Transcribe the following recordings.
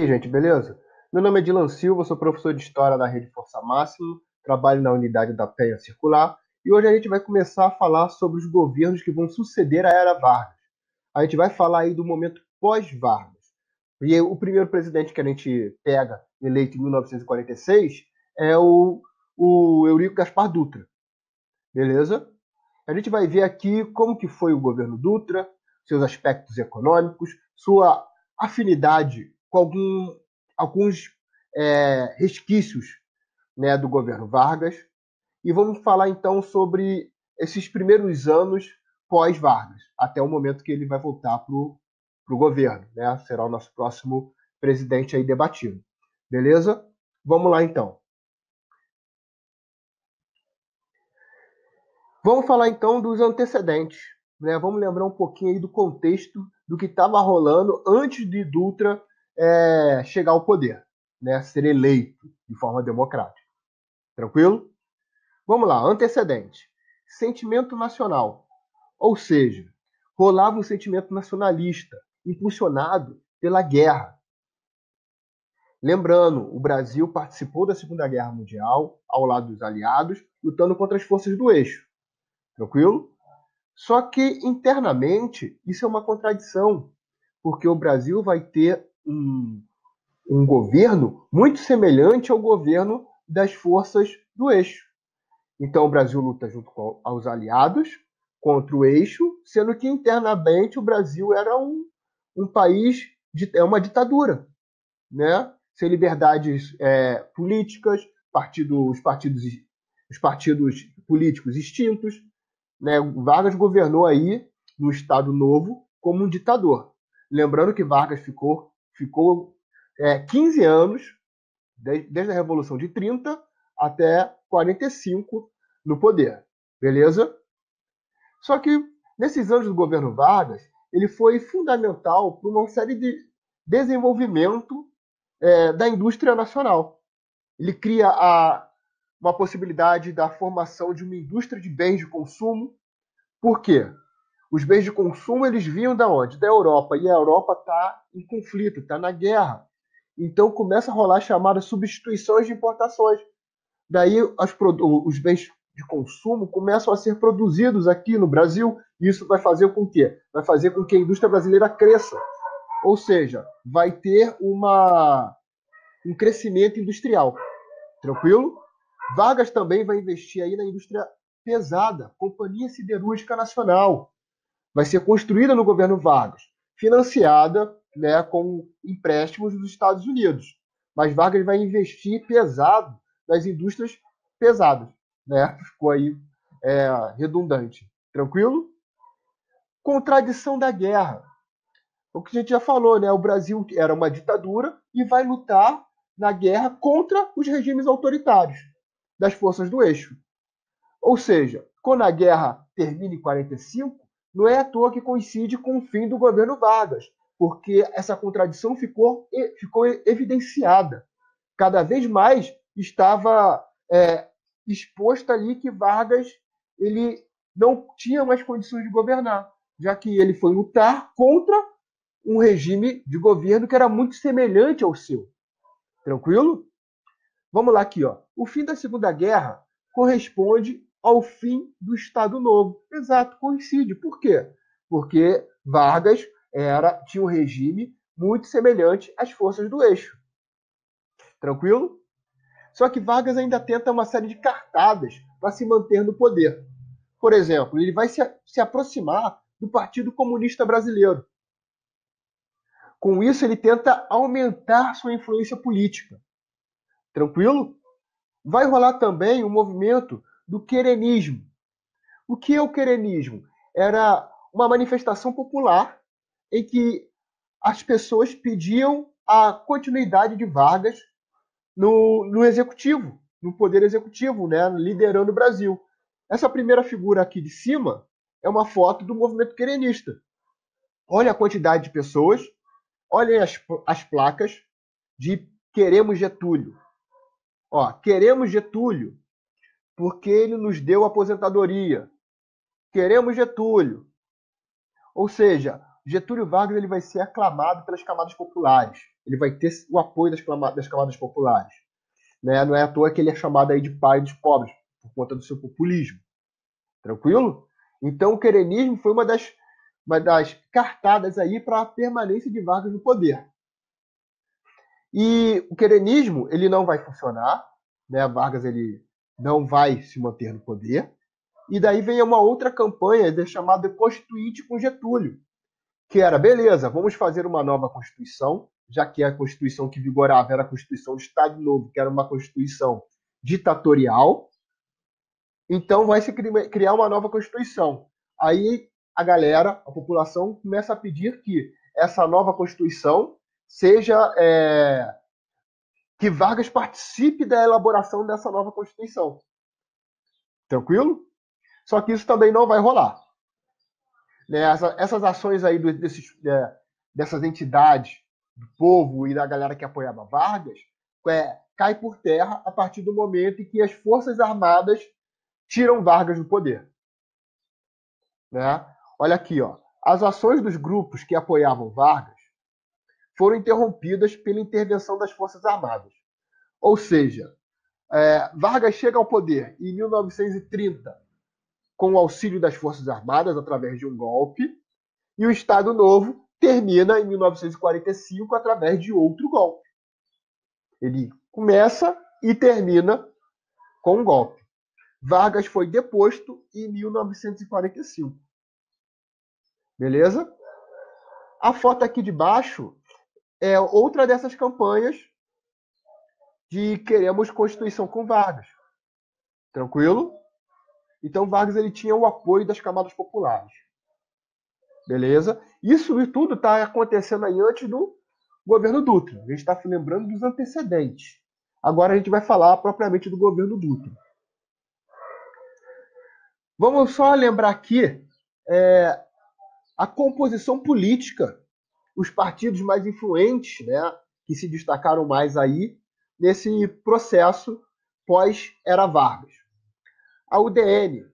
E aí, gente, beleza? Meu nome é Dilan Silva, sou professor de História da Rede Força Máxima, trabalho na unidade da Penha Circular e hoje a gente vai começar a falar sobre os governos que vão suceder a Era Vargas. A gente vai falar aí do momento pós-Vargas. E o primeiro presidente que a gente pega, eleito em 1946, é o Eurico Gaspar Dutra, beleza? A gente vai ver aqui como que foi o governo Dutra, seus aspectos econômicos, sua afinidade com alguns resquícios, né, do governo Vargas. E vamos falar então sobre esses primeiros anos pós-Vargas, até o momento que ele vai voltar para o governo, né? Será o nosso próximo presidente aí debatido. Beleza? Vamos lá então. Vamos falar então dos antecedentes, né? Vamos lembrar um pouquinho aí do contexto do que estava rolando antes de Dutra chegar ao poder, né? Ser eleito de forma democrática. Tranquilo? Vamos lá, antecedente. Sentimento nacional, ou seja, rolava um sentimento nacionalista, impulsionado pela guerra. Lembrando, o Brasil participou da Segunda Guerra Mundial, ao lado dos aliados, lutando contra as forças do eixo. Tranquilo? Só que internamente isso é uma contradição, porque o Brasil vai ter um governo muito semelhante ao governo das forças do eixo. Então o Brasil luta junto com os aliados contra o eixo, sendo que internamente o Brasil era um país, uma ditadura, né? Sem liberdades políticas, os partidos políticos extintos, né? Vargas governou aí no Estado Novo como um ditador. Lembrando que Vargas ficou 15 anos, desde a Revolução de 30 até 45 no poder. Beleza? Só que nesses anos do governo Vargas, ele foi fundamental para uma série de desenvolvimento da indústria nacional. Ele cria uma possibilidade da formação de uma indústria de bens de consumo. Por quê? Os bens de consumo eles vinham da onde? Da Europa. E a Europa está em conflito, está na guerra. Então começa a rolar chamadas substituições de importações. Daí os bens de consumo começam a ser produzidos aqui no Brasil. E isso vai fazer com que? Vai fazer com que a indústria brasileira cresça. Ou seja, vai ter um crescimento industrial. Tranquilo? Vargas também vai investir aí na indústria pesada, Companhia Siderúrgica Nacional. Vai ser construída no governo Vargas, financiada, né, com empréstimos dos Estados Unidos. Mas Vargas vai investir pesado nas indústrias pesadas. Né? Ficou aí redundante. Tranquilo? Contradição da guerra. O que a gente já falou, né? O Brasil era uma ditadura e vai lutar na guerra contra os regimes autoritários das forças do eixo. Ou seja, quando a guerra termina em 45, não é à toa que coincide com o fim do governo Vargas, porque essa contradição ficou evidenciada. Cada vez mais estava exposto ali que Vargas ele não tinha mais condições de governar, já que ele foi lutar contra um regime de governo que era muito semelhante ao seu. Tranquilo? Vamos lá aqui, ó. O fim da Segunda Guerra corresponde ao fim do Estado Novo. Exato, coincide. Por quê? Porque Vargas tinha um regime muito semelhante às forças do eixo. Tranquilo? Só que Vargas ainda tenta uma série de cartadas para se manter no poder. Por exemplo, ele vai se aproximar do Partido Comunista Brasileiro. Com isso, ele tenta aumentar sua influência política. Tranquilo? Vai rolar também o movimento do querenismo. O que é o querenismo? Era uma manifestação popular em que as pessoas pediam a continuidade de Vargas no executivo, no poder executivo, né, liderando o Brasil. Essa primeira figura aqui de cima é uma foto do movimento querenista. Olha a quantidade de pessoas, olhem as placas de Queremos Getúlio. Ó, queremos Getúlio porque ele nos deu aposentadoria. Queremos Getúlio. Ou seja, Getúlio Vargas ele vai ser aclamado pelas camadas populares. Ele vai ter o apoio das camadas populares. Né? Não é à toa que ele é chamado aí de pai dos pobres, por conta do seu populismo. Tranquilo? Então o querenismo foi uma das cartadas aí para a permanência de Vargas no poder. E o querenismo ele não vai funcionar, né? Vargas ele não vai se manter no poder. E daí vem uma outra campanha chamada Constituinte com Getúlio, que era, beleza, vamos fazer uma nova Constituição, já que a Constituição que vigorava era a Constituição do Estado Novo, que era uma Constituição ditatorial, então vai se criar uma nova Constituição. Aí a galera, a população, começa a pedir que essa nova Constituição seja... que Vargas participe da elaboração dessa nova Constituição. Tranquilo? Só que isso também não vai rolar. Né? Essas ações aí dessas entidades, do povo e da galera que apoiava Vargas, cai por terra a partir do momento em que as Forças Armadas tiram Vargas do poder. Né? Olha aqui, ó. As ações dos grupos que apoiavam Vargas foram interrompidas pela intervenção das Forças Armadas. Ou seja, Vargas chega ao poder em 1930 com o auxílio das Forças Armadas através de um golpe, e o Estado Novo termina em 1945 através de outro golpe. Ele começa e termina com um golpe. Vargas foi deposto em 1945. Beleza? A foto aqui de baixo é outra dessas campanhas de queremos Constituição com Vargas. Tranquilo? Então Vargas ele tinha o apoio das camadas populares. Beleza? Isso tudo está acontecendo aí antes do governo Dutra. A gente está lembrando dos antecedentes. Agora a gente vai falar propriamente do governo Dutra. Vamos só lembrar aqui a composição política, os partidos mais influentes, né, que se destacaram mais aí nesse processo pós-era Vargas. A UDN,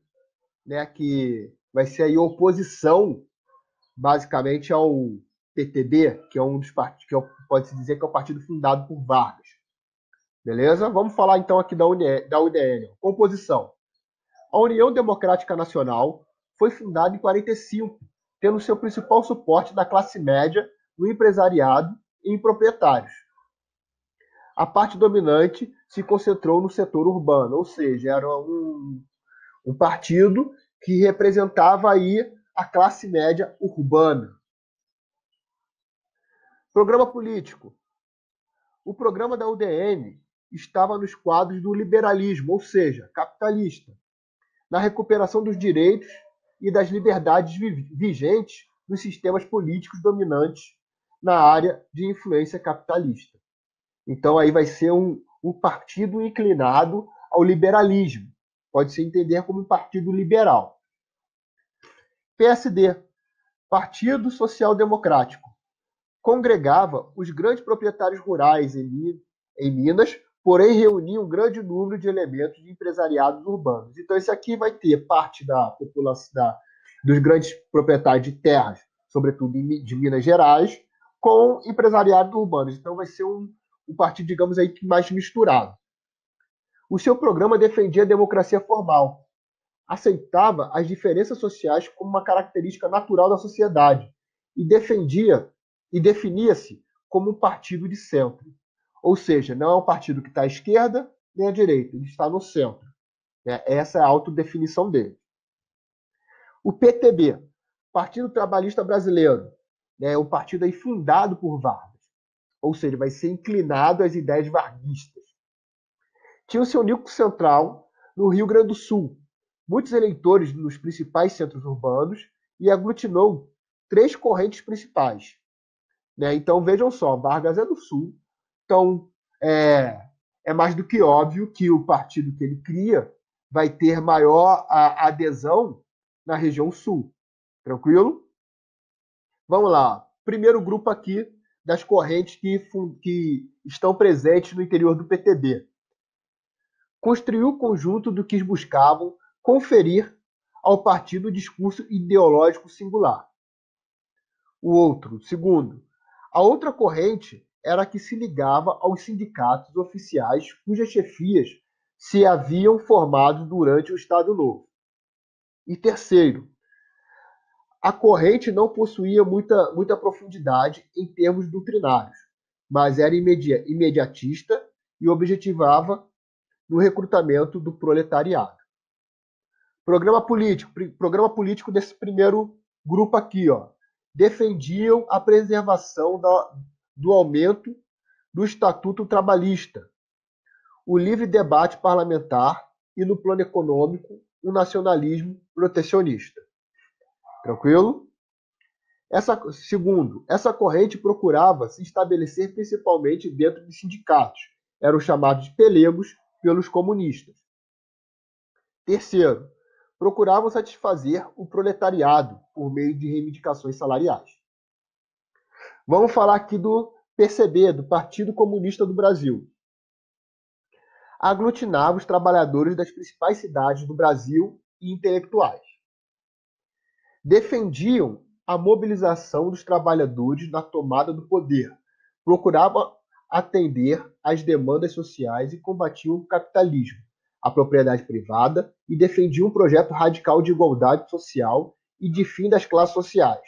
né, que vai ser aí oposição basicamente ao PTB, que é um dos partidos, que pode-se dizer que é o partido fundado por Vargas. Beleza? Vamos falar então aqui da UDN. Composição. A União Democrática Nacional foi fundada em 45, tendo seu principal suporte da classe média, no empresariado e em proprietários. A parte dominante se concentrou no setor urbano, ou seja, era um partido que representava aí a classe média urbana. Programa político. O programa da UDN estava nos quadros do liberalismo, ou seja, capitalista, na recuperação dos direitos e das liberdades vigentes nos sistemas políticos dominantes na área de influência capitalista. Então aí vai ser um partido inclinado ao liberalismo. Pode-se entender como um partido liberal. PSD, Partido Social Democrático, congregava os grandes proprietários rurais em Minas, porém reunia um grande número de elementos de empresariados urbanos. Então esse aqui vai ter parte da população dos grandes proprietários de terras, sobretudo de Minas Gerais, com empresariados urbanos. Então vai ser um partido, digamos aí, mais misturado. O seu programa defendia a democracia formal, aceitava as diferenças sociais como uma característica natural da sociedade e definia-se como um partido de centro. Ou seja, não é um partido que está à esquerda nem à direita, ele está no centro. Essa é a autodefinição dele. O PTB, Partido Trabalhista Brasileiro, é um partido aí fundado por Vargas. Ou seja, vai ser inclinado às ideias varguistas. Tinha o seu núcleo central no Rio Grande do Sul, muitos eleitores nos principais centros urbanos e aglutinou 3 correntes principais. Então, vejam só, Vargas é do Sul, então é mais do que óbvio que o partido que ele cria vai ter maior adesão na região Sul. Tranquilo? Vamos lá. Primeiro grupo aqui das correntes que estão presentes no interior do PTB. Construiu o conjunto do que buscavam conferir ao partido o discurso ideológico singular. Segundo, a outra corrente era a que se ligava aos sindicatos oficiais cujas chefias se haviam formado durante o Estado Novo. E terceiro, a corrente não possuía muita profundidade em termos doutrinários, mas era imediatista e objetivava no recrutamento do proletariado. Programa político desse primeiro grupo aqui, ó, defendiam a preservação do aumento do Estatuto Trabalhista, o livre debate parlamentar e, no plano econômico, o nacionalismo protecionista. Tranquilo? Segundo, essa corrente procurava se estabelecer principalmente dentro de sindicatos, eram chamados de pelegos pelos comunistas. Terceiro, procuravam satisfazer o proletariado por meio de reivindicações salariais. Vamos falar aqui do PCB, do Partido Comunista do Brasil. Aglutinava os trabalhadores das principais cidades do Brasil e intelectuais. Defendiam a mobilização dos trabalhadores na tomada do poder, procurava atender às demandas sociais e combatiam o capitalismo, a propriedade privada e defendiam um projeto radical de igualdade social e de fim das classes sociais.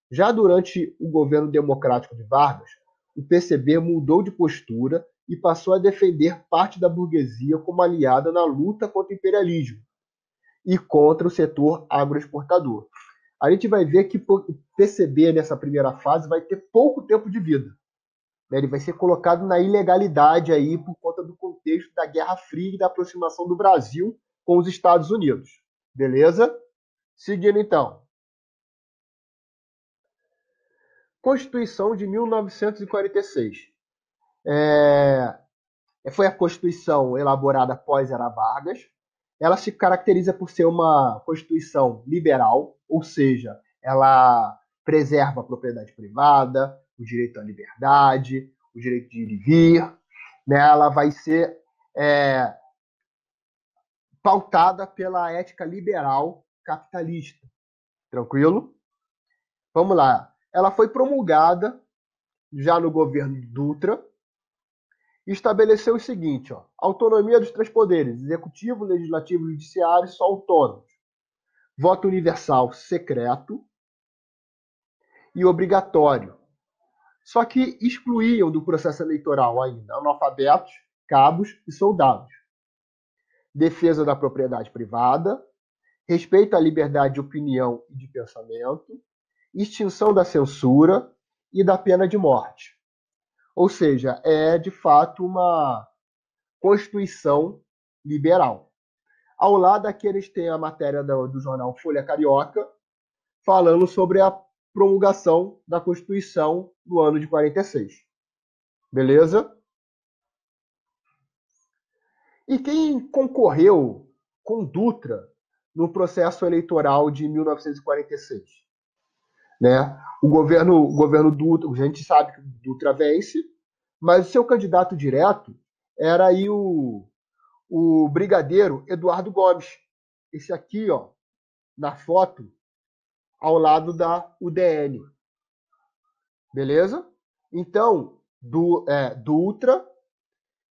Já durante o governo democrático de Vargas, o PCB mudou de postura e passou a defender parte da burguesia como aliada na luta contra o imperialismo e contra o setor agroexportador. A gente vai ver que o PCB, nessa primeira fase, vai ter pouco tempo de vida. Ele vai ser colocado na ilegalidade aí por conta do contexto da Guerra Fria e da aproximação do Brasil com os Estados Unidos. Beleza? Seguindo então. Constituição de 1946. Foi a Constituição elaborada após Era Vargas. Ela se caracteriza por ser uma Constituição liberal, ou seja, ela preserva a propriedade privada, o direito à liberdade, o direito de ir e vir. Né? Ela vai ser pautada pela ética liberal capitalista. Tranquilo? Vamos lá. Ela foi promulgada já no governo Dutra e estabeleceu o seguinte, ó, autonomia dos três poderes, executivo, legislativo e judiciário, são autônomos. Voto universal secreto e obrigatório. Só que excluíam do processo eleitoral ainda analfabetos, cabos e soldados. Defesa da propriedade privada, respeito à liberdade de opinião e de pensamento, extinção da censura e da pena de morte. Ou seja, é de fato uma Constituição liberal. Ao lado aqui eles têm a matéria do jornal Folha Carioca, falando sobre a promulgação da Constituição no ano de 46. Beleza? E quem concorreu com Dutra no processo eleitoral de 1946? Né? O governo Dutra, a gente sabe que o Dutra vence, mas o seu candidato direto era aí o brigadeiro Eduardo Gomes. Esse aqui, ó, na foto, ao lado da UDN. Beleza? Então, Dutra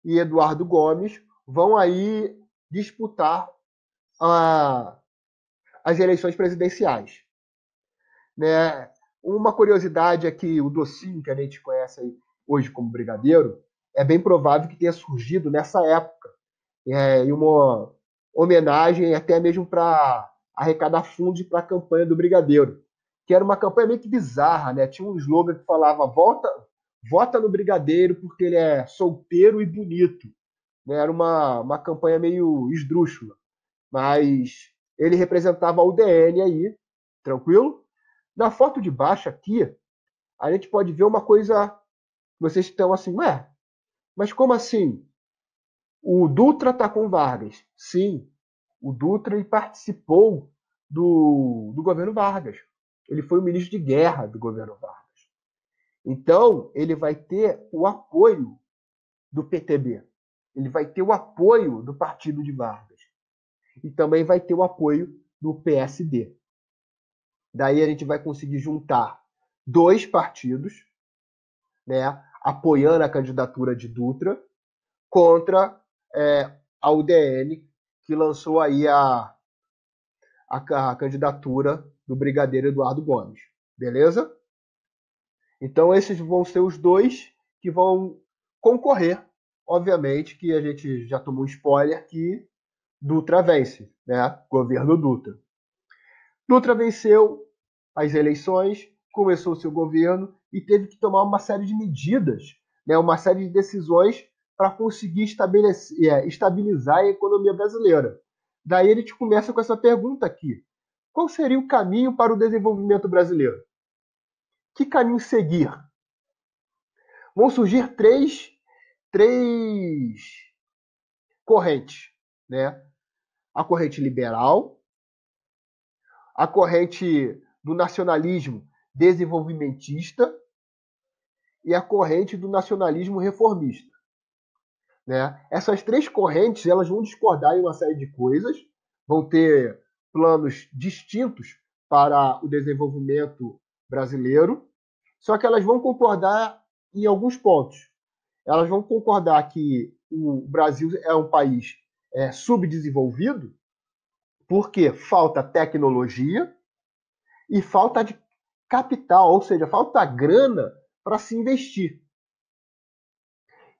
e Eduardo Gomes vão aí disputar as eleições presidenciais. Né? Uma curiosidade é que o docinho que a gente conhece aí hoje como brigadeiro é bem provável que tenha surgido nessa época, em uma homenagem até mesmo para arrecadar fundos para a campanha do brigadeiro, que era uma campanha meio que bizarra, né? Tinha um slogan que falava vota no brigadeiro porque ele é solteiro e bonito. Né? Era uma campanha meio esdrúxula, mas ele representava a UDN aí, tranquilo? Na foto de baixo aqui, a gente pode ver uma coisa. Vocês estão assim, ué, mas como assim? O Dutra está com Vargas. Sim, o Dutra participou do governo Vargas. Ele foi o ministro de guerra do governo Vargas. Então, ele vai ter o apoio do PTB. Ele vai ter o apoio do partido de Vargas. E também vai ter o apoio do PSD. Daí a gente vai conseguir juntar dois partidos, né, apoiando a candidatura de Dutra, contra a UDN, que lançou aí a candidatura do brigadeiro Eduardo Gomes. Beleza? Então, esses vão ser os dois que vão concorrer. Obviamente que a gente já tomou um spoiler que Dutra vence, né? Governo Dutra. Dutra venceu as eleições, começou o seu governo e teve que tomar uma série de medidas, né? Uma série de decisões para conseguir estabilizar a economia brasileira. Daí ele te começa com essa pergunta aqui. Qual seria o caminho para o desenvolvimento brasileiro? Que caminho seguir? Vão surgir três correntes, né? A corrente liberal, a corrente do nacionalismo desenvolvimentista e a corrente do nacionalismo reformista, né? Essas três correntes elas vão discordar em uma série de coisas, vão ter planos distintos para o desenvolvimento brasileiro, só que elas vão concordar em alguns pontos. Elas vão concordar que o Brasil é um país subdesenvolvido porque falta tecnologia e falta de capital, ou seja, falta grana para se investir.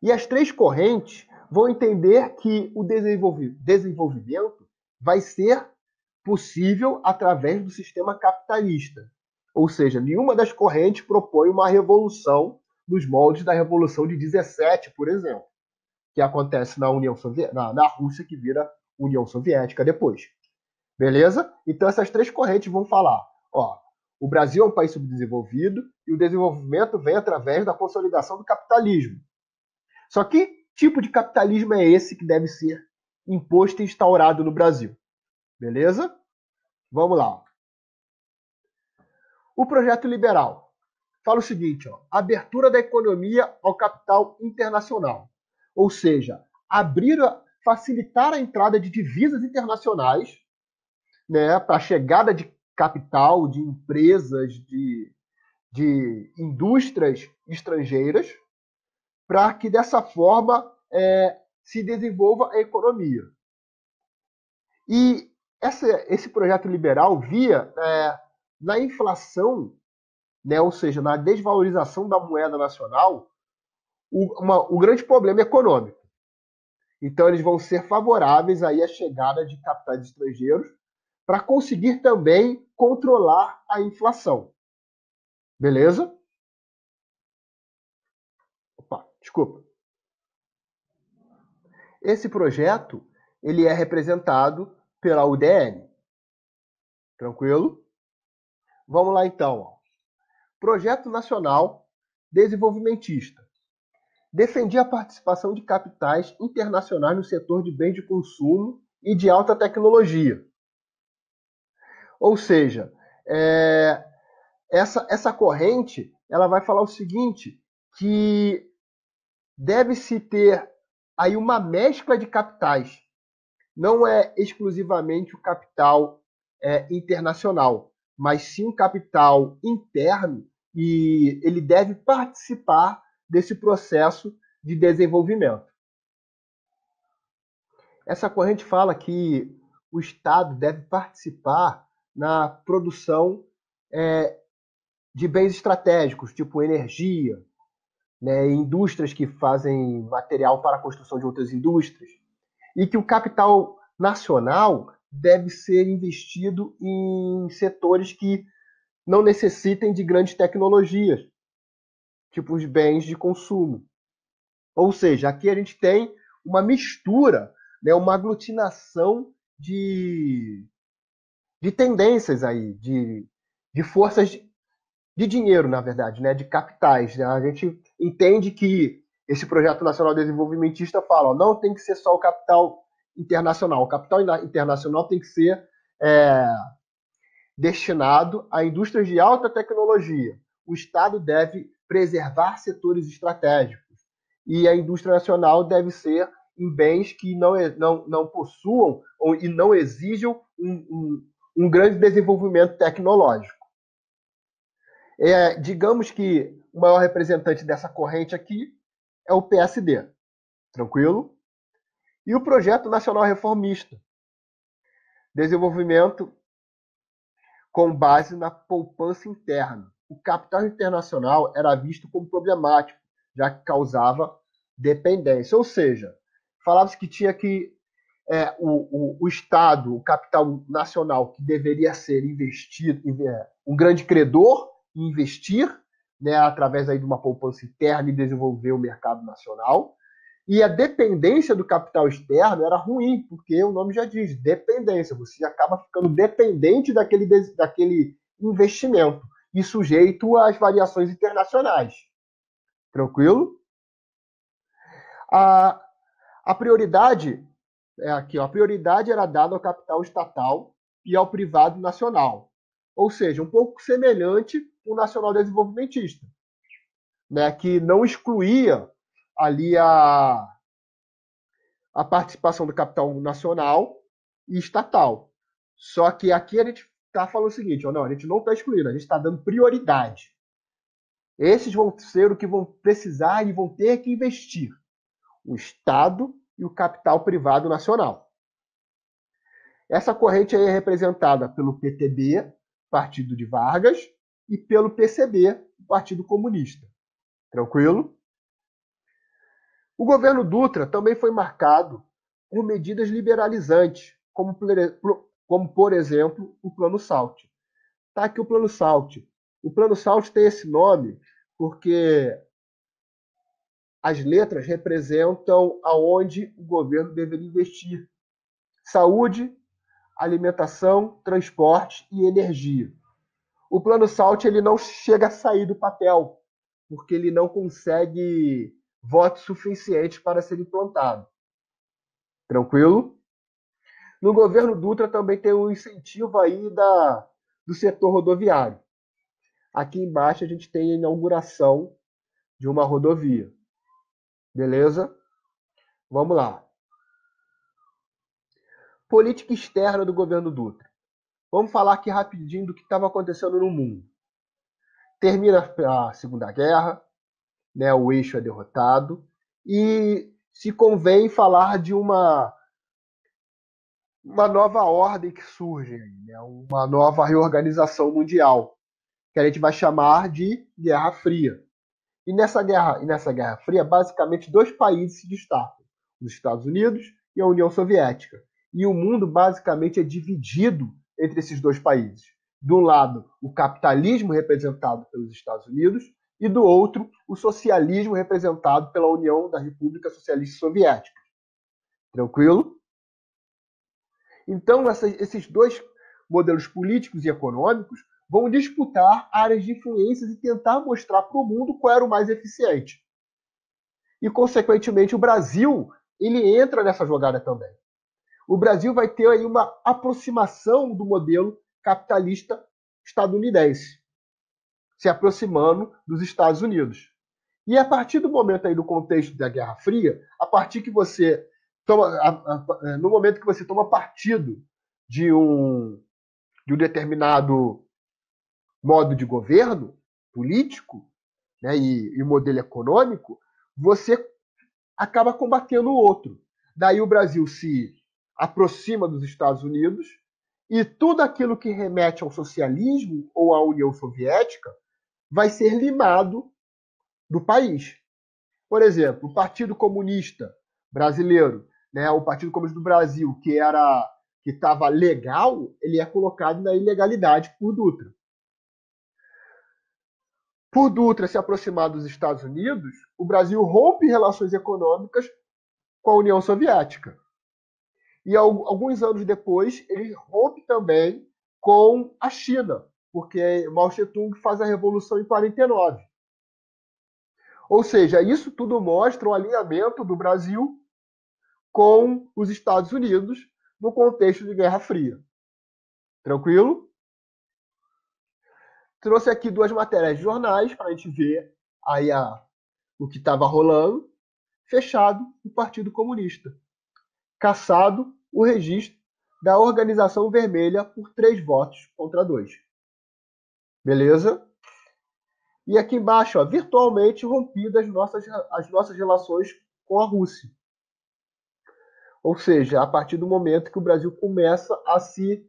E as três correntes vão entender que o desenvolvimento vai ser possível através do sistema capitalista. Ou seja, nenhuma das correntes propõe uma revolução nos moldes da Revolução de 17, por exemplo, que acontece na União Soviética, na Rússia, que vira União Soviética depois. Beleza? Então essas três correntes vão falar, ó, o Brasil é um país subdesenvolvido e o desenvolvimento vem através da consolidação do capitalismo. Só que tipo de capitalismo é esse que deve ser imposto e instaurado no Brasil? Beleza? Vamos lá. O projeto liberal fala o seguinte, ó, abertura da economia ao capital internacional. Ou seja, facilitar a entrada de divisas internacionais, né, para a chegada de capital, de empresas, de indústrias estrangeiras, para que dessa forma se desenvolva a economia. E esse projeto liberal via na inflação, né, ou seja, na desvalorização da moeda nacional, o grande problema econômico. Então, eles vão ser favoráveis aí à chegada de capitais estrangeiros para conseguir também controlar a inflação. Beleza? Opa, desculpa. Esse projeto ele é representado pela UDN. Tranquilo? Vamos lá então. Ó. Projeto Nacional Desenvolvimentista. Defendia a participação de capitais internacionais no setor de bens de consumo e de alta tecnologia. Ou seja, essa corrente ela vai falar o seguinte, que deve-se ter aí uma mescla de capitais. Não é exclusivamente o capital internacional, mas sim um capital interno e ele deve participar desse processo de desenvolvimento. Essa corrente fala que o Estado deve participar na produção de bens estratégicos, tipo energia, né, indústrias que fazem material para a construção de outras indústrias, e que o capital nacional deve ser investido em setores que não necessitem de grandes tecnologias, tipo os bens de consumo. Ou seja, aqui a gente tem uma mistura, né, uma aglutinação de tendências aí, de forças de dinheiro, na verdade, né, de capitais. Né? A gente entende que esse projeto nacional desenvolvimentista fala, ó, não tem que ser só o capital internacional. O capital internacional tem que ser destinado a indústrias de alta tecnologia. O Estado deve preservar setores estratégicos. E a indústria nacional deve ser em bens que não possuam e não exijam um grande desenvolvimento tecnológico. Digamos que o maior representante dessa corrente aqui é o PSD. Tranquilo? E o Projeto Nacional Reformista. Desenvolvimento com base na poupança interna. O capital internacional era visto como problemático, já que causava dependência. Ou seja, falava-se que tinha que o Estado, o capital nacional, que deveria ser investido, um grande credor, investir, né, através aí de uma poupança interna e desenvolver o mercado nacional. E a dependência do capital externo era ruim, porque o nome já diz, dependência. Você acaba ficando dependente daquele investimento e sujeito às variações internacionais. Tranquilo? A, a prioridade aqui, ó, a prioridade era dada ao capital estatal e ao privado nacional. Ou seja, um pouco semelhante ao nacional desenvolvimentista, né, que não excluía ali a participação do capital nacional e estatal. Só que aqui a gente está falando o seguinte, ó, não, a gente não está excluindo, a gente está dando prioridade. Esses vão ser o que vão precisar e vão ter que investir. O Estado e o capital privado nacional. Essa corrente aí é representada pelo PTB, Partido de Vargas, e pelo PCB, Partido Comunista. Tranquilo? O governo Dutra também foi marcado por medidas liberalizantes, como por exemplo, o Plano Salt. Tá aqui o Plano Salt. O Plano Salt tem esse nome porque as letras representam aonde o governo deveria investir. Saúde, alimentação, transporte e energia. O Plano Salt ele não chega a sair do papel, porque ele não consegue votos suficientes para ser implantado. Tranquilo? No governo Dutra também tem um incentivo aí do setor rodoviário. Aqui embaixo a gente tem a inauguração de uma rodovia. Beleza? Vamos lá. Política externa do governo Dutra. Vamos falar aqui rapidinho do que estava acontecendo no mundo. Termina a Segunda Guerra, né, o eixo é derrotado, e se convém falar de uma nova ordem que surge, né, uma nova reorganização mundial, que a gente vai chamar de Guerra Fria. E nessa Guerra Fria, basicamente, dois países se destacam, os Estados Unidos e a União Soviética. E o mundo, basicamente, é dividido entre esses dois países. De um lado, o capitalismo representado pelos Estados Unidos e do outro, o socialismo representado pela União da República Socialista Soviética. Tranquilo? Então, esses dois modelos políticos e econômicos vão disputar áreas de influências e tentar mostrar para o mundo qual era o mais eficiente. E, consequentemente, o Brasil ele entra nessa jogada também. O Brasil vai ter aí uma aproximação do modelo capitalista estadunidense, se aproximando dos Estados Unidos. E a partir do momento aí do contexto da Guerra Fria, a partir que você no momento que você toma partido de um determinado modo de governo político, né, e modelo econômico, você acaba combatendo o outro. Daí o Brasil se aproxima dos Estados Unidos e tudo aquilo que remete ao socialismo ou à União Soviética vai ser limado do país. Por exemplo, o Partido Comunista Brasileiro, né, o Partido Comunista do Brasil, que estava legal, ele é colocado na ilegalidade por Dutra. Por Dutra se aproximar dos Estados Unidos, o Brasil rompe relações econômicas com a União Soviética. E alguns anos depois, ele rompe também com a China, porque Mao Tse-tung faz a Revolução em 49. Ou seja, isso tudo mostra o alinhamento do Brasil com os Estados Unidos no contexto de Guerra Fria. Tranquilo? Trouxe aqui duas matérias de jornais para a gente ver aí o que estava rolando. Fechado o Partido Comunista. Cassado o registro da Organização Vermelha por 3 votos contra 2. Beleza? E aqui embaixo, ó, virtualmente rompidas as nossas relações com a Rússia. Ou seja, a partir do momento que o Brasil começa a se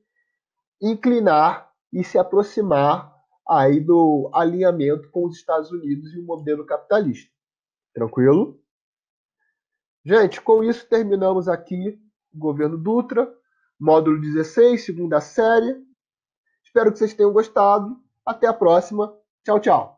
inclinar e se aproximar aí do alinhamento com os Estados Unidos e o modelo capitalista. Tranquilo? Gente, com isso terminamos aqui o governo Dutra, módulo 16, segunda série. Espero que vocês tenham gostado. Até a próxima. Tchau, tchau.